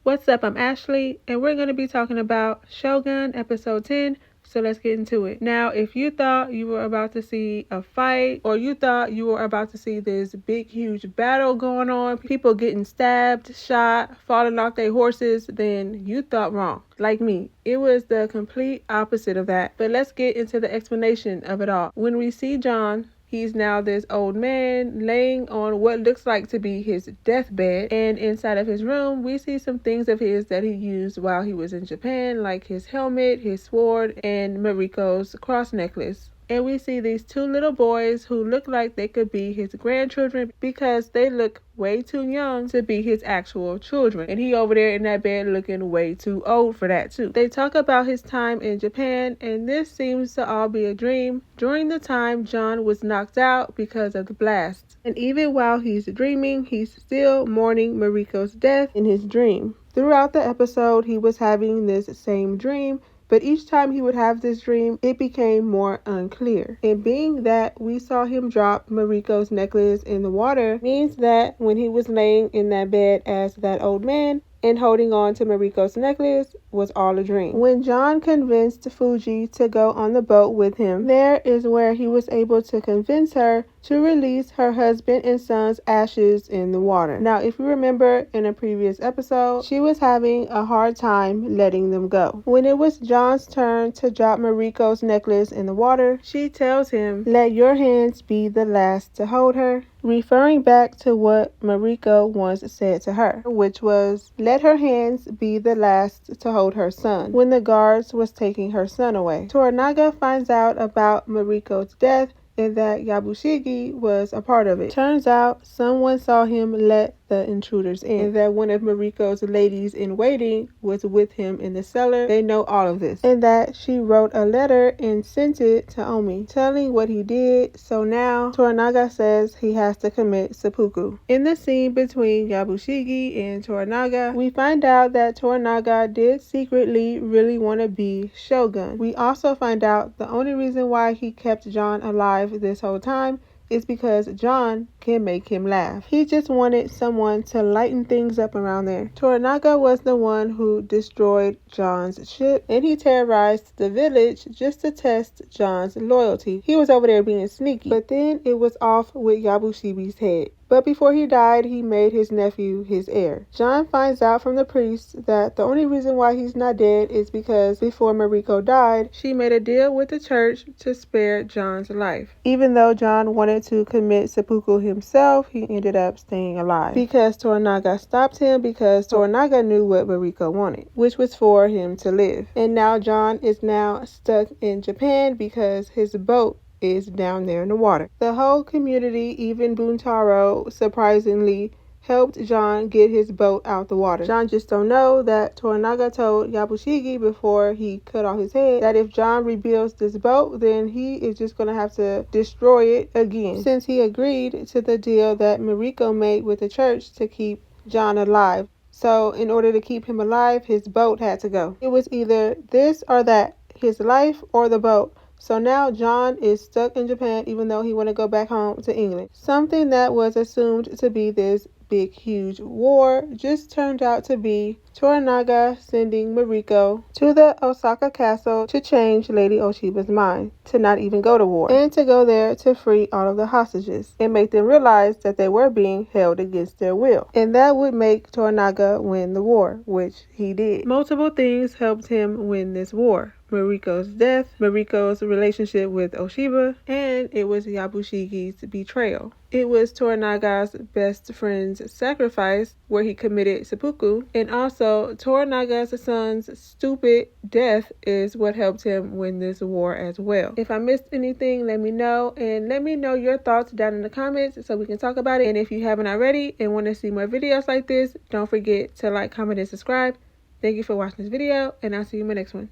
What's up? I'm Ashley, and we're going to be talking about Shogun episode 10. So let's get into it. Now, if you thought you were about to see a fight, or you thought you were about to see this big, huge battle going on, people getting stabbed, shot, falling off their horses, then you thought wrong. Like me, it was the complete opposite of that. But let's get into the explanation of it all. When we see John, he's now this old man laying on what looks like to be his deathbed. And inside of his room, we see some things of his that he used while he was in Japan, like his helmet, his sword, and Mariko's cross necklace. And we see these two little boys who look like they could be his grandchildren because they look way too young to be his actual children. And he over there in that bed looking way too old for that too. They talk about his time in Japan, and this seems to all be a dream during the time John was knocked out because of the blast. And even while he's dreaming, he's still mourning Mariko's death in his dream. Throughout the episode, he was having this same dream, but each time he would have this dream, it became more unclear. And being that we saw him drop Mariko's necklace in the water means that when he was laying in that bed as that old man and holding on to Mariko's necklace was all a dream. When John convinced Fuji to go on the boat with him, there is where he was able to convince her to release her husband and son's ashes in the water. Now, if you remember in a previous episode, she was having a hard time letting them go. When it was John's turn to drop Mariko's necklace in the water, she tells him, "Let your hands be the last to hold her," referring back to what Mariko once said to her, which was, let her hands be the last to hold her son, when the guards was taking her son away. Toranaga finds out about Mariko's death and that Yabushige was a part of it. Turns out someone saw him let the intruders in, and that one of Mariko's ladies in waiting was with him in the cellar. They know all of this, and that she wrote a letter and sent it to Omi telling what he did. So now Toranaga says he has to commit seppuku. In the scene between Yabushige and Toranaga, we find out that Toranaga did secretly really want to be Shogun. We also find out the only reason why he kept John alive this whole time is because John can make him laugh. He just wanted someone to lighten things up around there. Toranaga was the one who destroyed John's ship, and he terrorized the village just to test John's loyalty. He was over there being sneaky, but then it was off with Yabushige's head. But before he died, he made his nephew his heir. John finds out from the priest that the only reason why he's not dead is because before Mariko died, she made a deal with the church to spare John's life. Even though John wanted to commit seppuku himself, he ended up staying alive because Toranaga stopped him, because Toranaga knew what Mariko wanted, which was for him to live. And now John is now stuck in Japan because his boat is down there in the water. The whole community, even Buntaro, surprisingly helped John get his boat out the water. John just don't know that Toranaga told Yabushige before he cut off his head that if John rebuilds this boat, then he is just going to have to destroy it again, since he agreed to the deal that Mariko made with the church to keep John alive. So in order to keep him alive, his boat had to go. It was either this or that, his life or the boat. So now John is stuck in Japan even though he want to go back home to England. Something that was assumed to be this big huge war just turned out to be Toranaga sending Mariko to the Osaka castle to change Lady Oshiba's mind, to not even go to war, and to go there to free all of the hostages and make them realize that they were being held against their will. And that would make Toranaga win the war, which he did. Multiple things helped him win this war. Mariko's death, Mariko's relationship with Oshiba, and it was Yabushige's betrayal. It was Toranaga's best friend's sacrifice, where he committed seppuku, and also Toranaga's son's stupid death is what helped him win this war as well. If I missed anything, let me know, and let me know your thoughts down in the comments so we can talk about it. And if you haven't already and want to see more videos like this, don't forget to like, comment, and subscribe. Thank you for watching this video, and I'll see you in my next one.